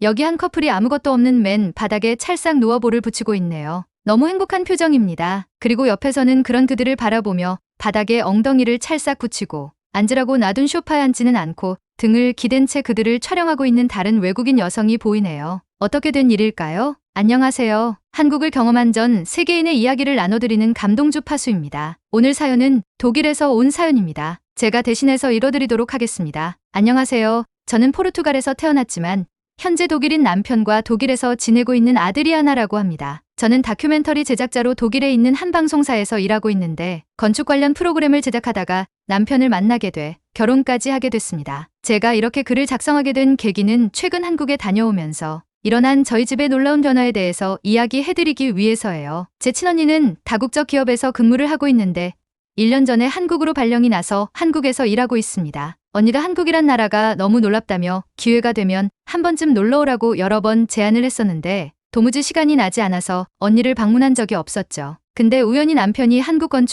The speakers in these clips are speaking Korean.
여기 한 커플이 아무것도 없는 맨 바닥에 찰싹 누워 볼을 붙이고 있네요. 너무 행복한 표정입니다. 그리고 옆에서는 그런 그들을 바라보며 바닥에 엉덩이를 찰싹 붙이고 앉으라고 놔둔 소파에 앉지는 않고 등을 기댄 채 그들을 촬영하고 있는 다른 외국인 여성이 보이네요. 어떻게 된 일일까요? 안녕하세요. 한국을 경험한 전 세계인의 이야기를 나눠드리는 감동주 파수입니다. 오늘 사연은 독일에서 온 사연입니다. 제가 대신해서 읽어드리도록 하겠습니다. 안녕하세요. 저는 포르투갈에서 태어났지만 현재 독일인 남편과 독일에서 지내고 있는 아드리아나라고 합니다. 저는 다큐멘터리 제작자로 독일에 있는 한 방송사에서 일하고 있는데 건축 관련 프로그램을 제작하다가 남편을 만나게 돼 결혼까지 하게 됐습니다. 제가 이렇게 글을 작성하게 된 계기는 최근 한국에 다녀오면서 일어난 저희 집의 놀라운 변화에 대해서 이야기해드리기 위해서예요. 제 친언니는 다국적 기업에서 근무를 하고 있는데 1년 전에 한국으로 발령이 나서 한국에서 일하고 있습니다. 언니가 한국이란 나라가 너무 놀랍다며 기회가 되면 한 번쯤 놀러오라고 여러 번 제안을 했었는데 도무지 시간이 나지 않아서 언니를 방문한 적이 없었죠. 근데 우연히 남편이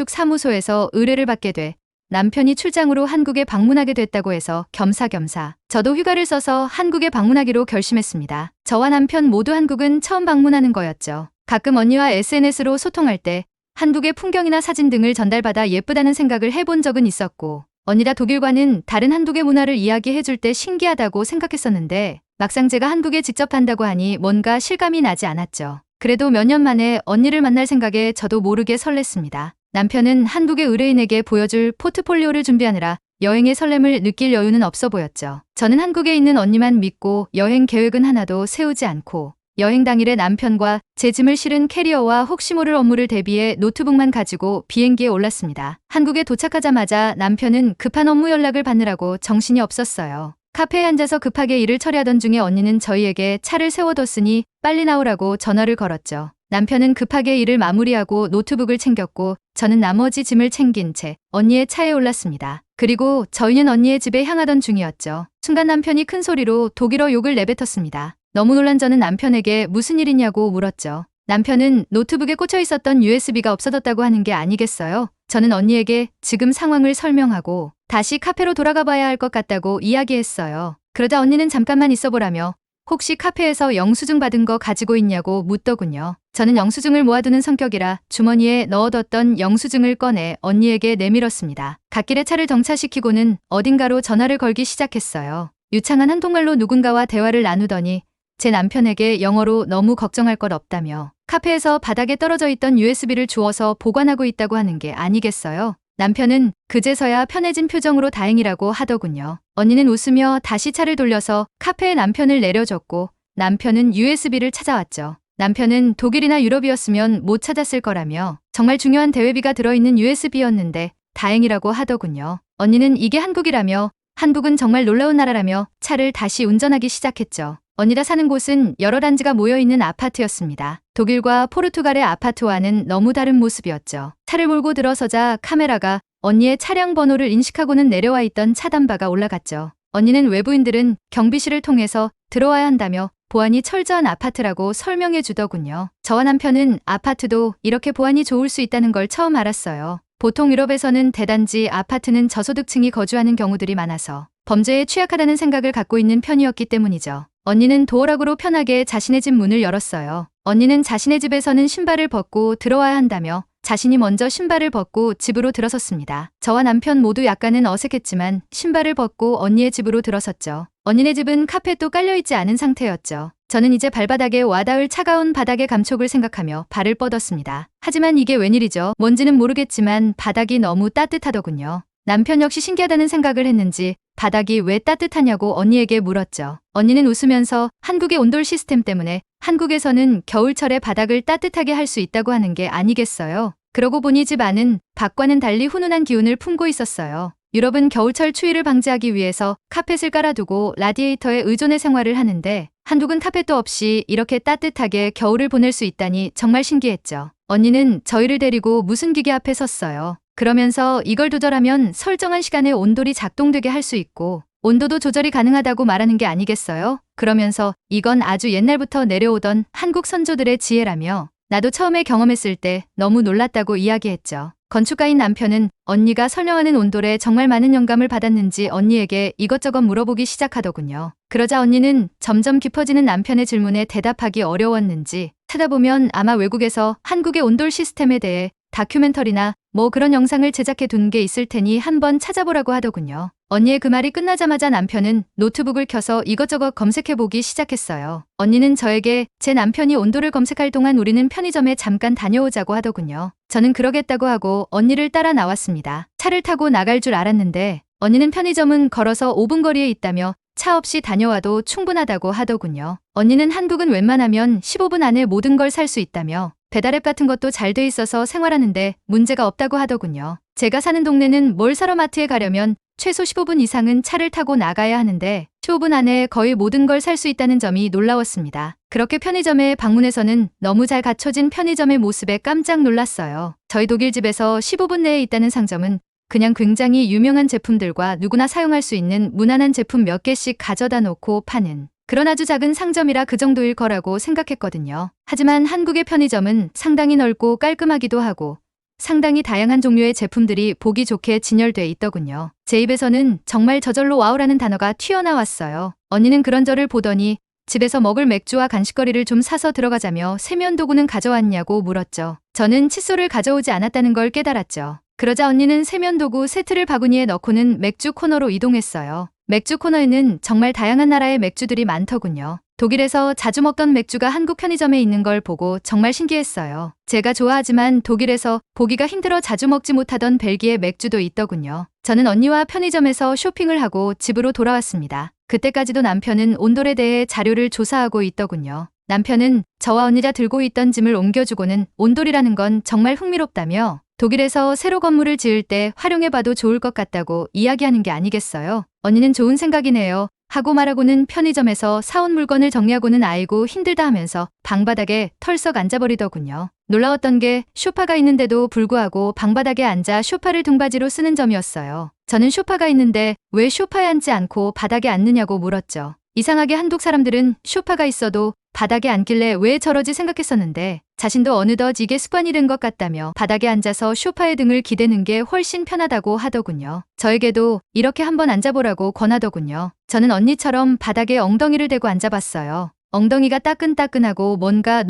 한국건축사무소에서 의뢰를 받게 돼 남편이 출장으로 한국에 방문하게 됐다고 해서 겸사겸사 저도 휴가를 써서 한국에 방문하기로 결심했습니다. 저와 남편 모두 한국은 처음 방문하는 거였죠. 가끔 언니와 SNS로 소통할 때 한국의 풍경이나 사진 등을 전달받아 예쁘다는 생각을 해본 적은 있었고 언니가 독일과는 다른 한국의 문화를 이야기해줄 때 신기하다고 생각했었는데 막상 제가 한국에 직접 한다고 하니 뭔가 실감이 나지 않았죠. 그래도 몇 년 만에 언니를 만날 생각에 저도 모르게 설렜습니다. 남편은 한국의 의뢰인에게 보여줄 포트폴리오를 준비하느라 여행의 설렘을 느낄 여유는 없어 보였죠. 저는 한국에 있는 언니만 믿고 여행 계획은 하나도 세우지 않고 여행 당일에 남편과 제 짐을 실은 캐리어와 혹시 모를 업무를 대비해 노트북만 가지고 비행기에 올랐습니다. 한국에 도착하자마자 남편은 급한 업무 연락을 받느라고 정신이 없었어요. 카페에 앉아서 급하게 일을 처리하던 중에 언니는 저희에게 차를 세워뒀으니 빨리 나오라고 전화를 걸었죠. 남편은 급하게 일을 마무리하고 노트북을 챙겼고 저는 나머지 짐을 챙긴 채 언니의 차에 올랐습니다. 그리고 저희는 언니의 집에 향하던 중이었죠. 순간 남편이 큰 소리로 독일어 욕을 내뱉었습니다. 너무 놀란 저는 남편에게 무슨 일이냐고 물었죠. 남편은 노트북에 꽂혀 있었던 USB가 없어졌다고 하는 게 아니겠어요? 저는 언니에게 지금 상황을 설명하고 다시 카페로 돌아가 봐야 할 것 같다고 이야기했어요. 그러자 언니는 잠깐만 있어보라며 혹시 카페에서 영수증 받은 거 가지고 있냐고 묻더군요. 저는 영수증을 모아두는 성격이라 주머니에 넣어뒀던 영수증을 꺼내 언니에게 내밀었습니다. 갓길에 차를 정차시키고는 어딘가로 전화를 걸기 시작했어요. 유창한 한국말로 누군가와 대화를 나누더니 제 남편에게 영어로 너무 걱정할 것 없다며 카페에서 바닥에 떨어져 있던 USB를 주워서 보관하고 있다고 하는 게 아니겠어요? 남편은 그제서야 편해진 표정으로 다행이라고 하더군요. 언니는 웃으며 다시 차를 돌려서 카페에 남편을 내려줬고 남편은 USB를 찾아왔죠. 남편은 독일이나 유럽이었으면 못 찾았을 거라며 정말 중요한 대회비가 들어있는 USB였는데 다행이라고 하더군요. 언니는 이게 한국이라며 한국은 정말 놀라운 나라라며 차를 다시 운전하기 시작했죠. 언니가 사는 곳은 여러 단지가 모여있는 아파트였습니다. 독일과 포르투갈의 아파트와는 너무 다른 모습이었죠. 차를 몰고 들어서자 카메라가 언니의 차량 번호를 인식하고는 내려와 있던 차단바가 올라갔죠. 언니는 외부인들은 경비실을 통해서 들어와야 한다며 보안이 철저한 아파트라고 설명해 주더군요. 저와 남편은 아파트도 이렇게 보안이 좋을 수 있다는 걸 처음 알았어요. 보통 유럽에서는 대단지 아파트는 저소득층이 거주하는 경우들이 많아서 범죄에 취약하다는 생각을 갖고 있는 편이었기 때문이죠. 언니는 도어락으로 편하게 자신의 집 문을 열었어요. 언니는 자신의 집에서는 신발을 벗고 들어와야 한다며 자신이 먼저 신발을 벗고 집으로 들어섰습니다. 저와 남편 모두 약간은 어색했지만 신발을 벗고 언니의 집으로 들어섰죠. 언니네 집은 카펫도 깔려있지 않은 상태였죠. 저는 이제 발바닥에 와닿을 차가운 바닥의 감촉을 생각하며 발을 뻗었습니다. 하지만 이게 웬일이죠? 뭔지는 모르겠지만 바닥이 너무 따뜻하더군요. 남편 역시 신기하다는 생각을 했는지 바닥이 왜 따뜻하냐고 언니에게 물었죠. 언니는 웃으면서 한국의 온돌 시스템 때문에 한국에서는 겨울철에 바닥을 따뜻하게 할 수 있다고 하는 게 아니겠어요? 그러고 보니 집 안은 밖과는 달리 훈훈한 기운을 품고 있었어요. 유럽은 겨울철 추위를 방지하기 위해서 카펫을 깔아두고 라디에이터에 의존해 생활을 하는데 한국은 카펫도 없이 이렇게 따뜻하게 겨울을 보낼 수 있다니 정말 신기했죠. 언니는 저희를 데리고 무슨 기계 앞에 섰어요. 그러면서 이걸 조절하면 설정한 시간에 온돌이 작동되게 할 수 있고 온도도 조절이 가능하다고 말하는 게 아니겠어요? 그러면서 이건 아주 옛날부터 내려오던 한국 선조들의 지혜라며 나도 처음에 경험했을 때 너무 놀랐다고 이야기했죠. 건축가인 남편은 언니가 설명하는 온돌에 정말 많은 영감을 받았는지 언니에게 이것저것 물어보기 시작하더군요. 그러자 언니는 점점 깊어지는 남편의 질문에 대답하기 어려웠는지 찾아보면 아마 외국에서 한국의 온돌 시스템에 대해 다큐멘터리나 뭐 그런 영상을 제작해 둔 게 있을 테니 한번 찾아보라고 하더군요. 언니의 그 말이 끝나자마자 남편은 노트북을 켜서 이것저것 검색해보기 시작했어요. 언니는 저에게 제 남편이 온돌을 검색할 동안 우리는 편의점에 잠깐 다녀오자고 하더군요. 저는 그러겠다고 하고 언니를 따라 나왔습니다. 차를 타고 나갈 줄 알았는데 언니는 편의점은 걸어서 5분 거리에 있다며 차 없이 다녀와도 충분하다고 하더군요. 언니는 한국은 웬만하면 15분 안에 모든 걸 살 수 있다며 배달앱 같은 것도 잘 돼 있어서 생활하는데 문제가 없다고 하더군요. 제가 사는 동네는 뭘 사러 마트에 가려면 최소 15분 이상은 차를 타고 나가야 하는데 15분 안에 거의 모든 걸 살 수 있다는 점이 놀라웠습니다. 그렇게 편의점에 방문해서는 너무 잘 갖춰진 편의점의 모습에 깜짝 놀랐어요. 저희 독일 집에서 15분 내에 있다는 상점은 그냥 굉장히 유명한 제품들과 누구나 사용할 수 있는 무난한 제품 몇 개씩 가져다 놓고 파는 그런 아주 작은 상점이라 그 정도일 거라고 생각했거든요. 하지만 한국의 편의점은 상당히 넓고 깔끔하기도 하고 상당히 다양한 종류의 제품들이 보기 좋게 진열돼 있더군요. 제 입에서는 정말 저절로 와우라는 단어가 튀어나왔어요. 언니는 그런 저를 보더니 집에서 먹을 맥주와 간식거리를 좀 사서 들어가자며 세면도구는 가져왔냐고 물었죠. 저는 칫솔을 가져오지 않았다는 걸 깨달았죠. 그러자 언니는 세면도구 세트를 바구니에 넣고는 맥주 코너로 이동했어요. 맥주 코너에는 정말 다양한 나라의 맥주들이 많더군요. 독일에서 자주 먹던 맥주가 한국 편의점에 있는 걸 보고 정말 신기했어요. 제가 좋아하지만 독일에서 보기가 힘들어 자주 먹지 못하던 벨기에 맥주도 있더군요. 저는 언니와 편의점에서 쇼핑을 하고 집으로 돌아왔습니다. 그때까지도 남편은 온돌에 대해 자료를 조사하고 있더군요. 남편은 저와 언니가 들고 있던 짐을 옮겨주고는 온돌이라는 건 정말 흥미롭다며 독일에서 새로 건물을 지을 때 활용해봐도 좋을 것 같다고 이야기하는 게 아니겠어요? 언니는 좋은 생각이네요. 하고 말하고는 편의점에서 사온 물건을 정리하고는 아이고 힘들다 하면서 방바닥에 털썩 앉아버리더군요. 놀라웠던 게 소파가 있는데도 불구하고 방바닥에 앉아 소파를 등받이로 쓰는 점이었어요. 저는 소파가 있는데 왜 소파에 앉지 않고 바닥에 앉느냐고 물었죠. 이상하게 한국 사람들은 소파가 있어도 바닥에 앉길래 왜 저러지 생각했었는데 자신도 어느덧 이게 습관이 된 것 같다며 바닥에 앉아서 소파에 등을 기대는 게 훨씬 편하다고 하더군요. 저에게도 이렇게 한번 앉아보라고 권하더군요. 저는 언니처럼 바닥에 엉덩이를 대고 앉아봤어요. 엉덩이가 따끈따끈하고 뭔가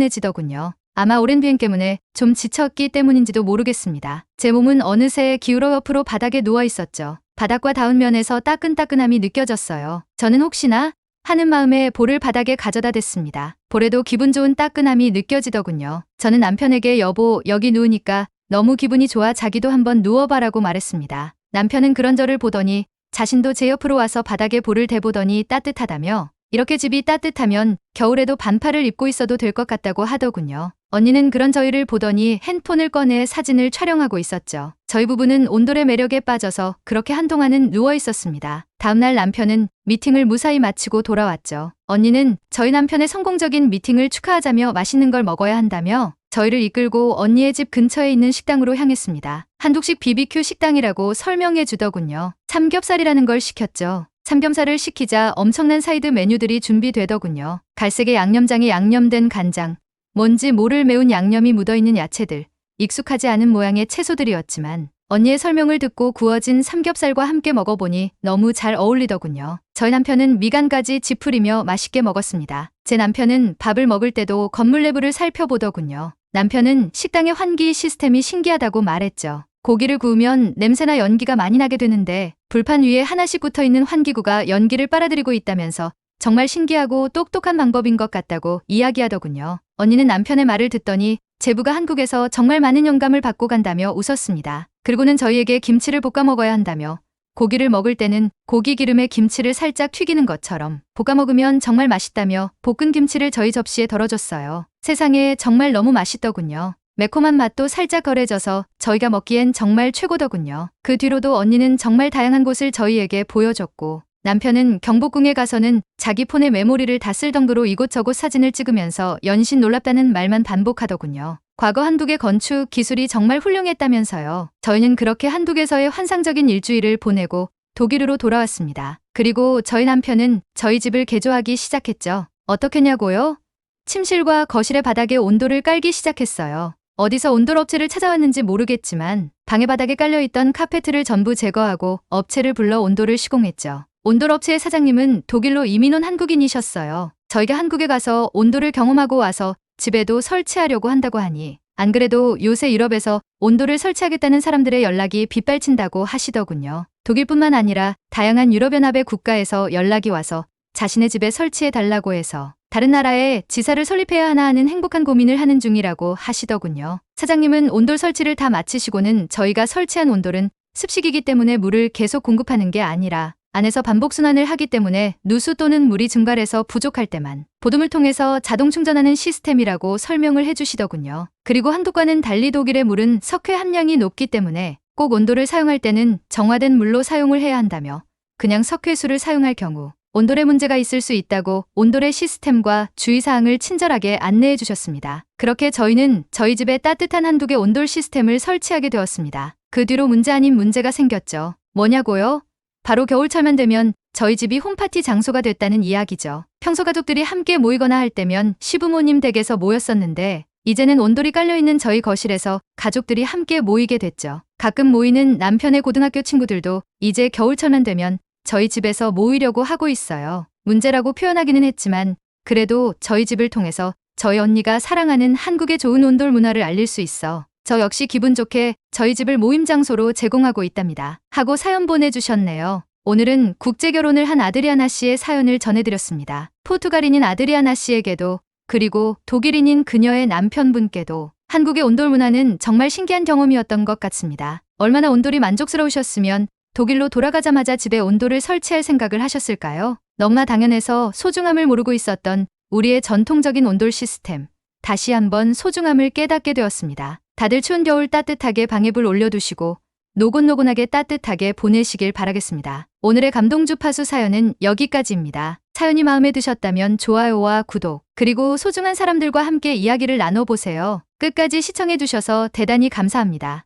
노곤노곤해지더군요. 아마 오랜 비행 때문에 좀 지쳤기 때문인지도 모르겠습니다. 제 몸은 어느새 기울어 옆으로 바닥에 누워 있었죠. 바닥과 닿은 면에서 따끈따끈함이 느껴졌어요. 저는 혹시나 하는 마음에 볼을 바닥에 가져다 댔습니다. 볼에도 기분 좋은 따끈함이 느껴지더군요. 저는 남편에게 여보 여기 누우니까 너무 기분이 좋아 자기도 한번 누워봐라고 말했습니다. 남편은 그런 저를 보더니 자신도 제 옆으로 와서 바닥에 볼을 대보더니 따뜻하다며 이렇게 집이 따뜻하면 겨울에도 반팔을 입고 있어도 될 것 같다고 하더군요. 언니는 그런 저희를 보더니 핸폰을 꺼내 사진을 촬영하고 있었죠. 저희 부부는 온돌의 매력에 빠져서 그렇게 한동안은 누워 있었습니다. 다음날 남편은 미팅을 무사히 마치고 돌아왔죠. 언니는 저희 남편의 성공적인 미팅을 축하하자며 맛있는 걸 먹어야 한다며 저희를 이끌고 언니의 집 근처에 있는 식당으로 향했습니다. 한국식 BBQ 식당이라고 설명해 주더군요. 삼겹살이라는 걸 시켰죠. 삼겹살을 시키자 엄청난 사이드 메뉴들이 준비되더군요. 갈색의 양념장에 양념된 간장, 뭔지 모를 매운 양념이 묻어있는 야채들, 익숙하지 않은 모양의 채소들이었지만 언니의 설명을 듣고 구워진 삼겹살과 함께 먹어보니 너무 잘 어울리더군요. 저희 남편은 미간까지 찌푸리며 맛있게 먹었습니다. 제 남편은 밥을 먹을 때도 건물 내부를 살펴보더군요. 남편은 식당의 환기 시스템이 신기하다고 말했죠. 고기를 구우면 냄새나 연기가 많이 나게 되는데 불판 위에 하나씩 붙어있는 환기구가 연기를 빨아들이고 있다면서 정말 신기하고 똑똑한 방법인 것 같다고 이야기하더군요. 언니는 남편의 말을 듣더니 제부가 한국에서 정말 많은 영감을 받고 간다며 웃었습니다. 그리고는 저희에게 김치를 볶아 먹어야 한다며 고기를 먹을 때는 고기 기름에 김치를 살짝 튀기는 것처럼 볶아 먹으면 정말 맛있다며 볶은 김치를 저희 접시에 덜어줬어요. 세상에 정말 너무 맛있더군요. 매콤한 맛도 살짝 덜해져서 저희가 먹기엔 정말 최고더군요. 그 뒤로도 언니는 정말 다양한 곳을 저희에게 보여줬고 남편은 경복궁에 가서는 자기 폰에 메모리를 다 쓸 정도로 이곳저곳 사진을 찍으면서 연신 놀랍다는 말만 반복하더군요. 과거 한국의 건축 기술이 정말 훌륭했다면서요. 저희는 그렇게 한국에서의 환상적인 일주일을 보내고 독일으로 돌아왔습니다. 그리고 저희 남편은 저희 집을 개조하기 시작했죠. 어떻게냐고요? 침실과 거실의 바닥에 온돌을 깔기 시작했어요. 어디서 온돌 업체를 찾아왔는지 모르겠지만 방해 바닥에 깔려있던 카페트를 전부 제거하고 업체를 불러 온돌을 시공했죠. 온돌 업체의 사장님은 독일로 이민 온 한국인이셨어요. 저희가 한국에 가서 온돌을 경험하고 와서 집에도 설치하려고 한다고 하니 안 그래도 요새 유럽에서 온돌을 설치하겠다는 사람들의 연락이 빗발친다고 하시더군요. 독일뿐만 아니라 다양한 유럽연합의 국가에서 연락이 와서 자신의 집에 설치해 달라고 해서 다른 나라에 지사를 설립해야 하나 하는 행복한 고민을 하는 중이라고 하시더군요. 사장님은 온돌 설치를 다 마치시고는 저희가 설치한 온돌은 습식이기 때문에 물을 계속 공급하는 게 아니라 안에서 반복순환을 하기 때문에 누수 또는 물이 증발해서 부족할 때만 보듬을 통해서 자동 충전하는 시스템이라고 설명을 해주시더군요. 그리고 한국과는 달리 독일의 물은 석회 함량이 높기 때문에 꼭 온돌을 사용할 때는 정화된 물로 사용을 해야 한다며 그냥 석회수를 사용할 경우 온돌에 문제가 있을 수 있다고 온돌의 시스템과 주의사항을 친절하게 안내해 주셨습니다. 그렇게 저희는 저희 집에 따뜻한 한국의 온돌 시스템을 설치하게 되었습니다. 그 뒤로 문제 아닌 문제가 생겼죠. 뭐냐고요? 바로 겨울철만 되면 저희 집이 홈파티 장소가 됐다는 이야기죠. 평소 가족들이 함께 모이거나 할 때면 시부모님 댁에서 모였었는데 이제는 온돌이 깔려있는 저희 거실에서 가족들이 함께 모이게 됐죠. 가끔 모이는 남편의 고등학교 친구들도 이제 겨울철만 되면 저희 집에서 모이려고 하고 있어요. 문제라고 표현하기는 했지만 그래도 저희 집을 통해서 저희 언니가 사랑하는 한국의 좋은 온돌 문화를 알릴 수 있어 저 역시 기분 좋게 저희 집을 모임 장소로 제공하고 있답니다. 하고 사연 보내주셨네요. 오늘은 국제결혼을 한 아드리아나 씨의 사연을 전해드렸습니다. 포르투갈인인 아드리아나 씨에게도 그리고 독일인인 그녀의 남편분께도 한국의 온돌 문화는 정말 신기한 경험이었던 것 같습니다. 얼마나 온돌이 만족스러우셨으면 독일로 돌아가자마자 집에 온돌을 설치할 생각을 하셨을까요? 너무나 당연해서 소중함을 모르고 있었던 우리의 전통적인 온돌 시스템. 다시 한번 소중함을 깨닫게 되었습니다. 다들 추운 겨울 따뜻하게 방에 불 올려두시고 노곤노곤하게 따뜻하게 보내시길 바라겠습니다. 오늘의 감동 주파수 사연은 여기까지입니다. 사연이 마음에 드셨다면 좋아요와 구독, 그리고 소중한 사람들과 함께 이야기를 나눠보세요. 끝까지 시청해주셔서 대단히 감사합니다.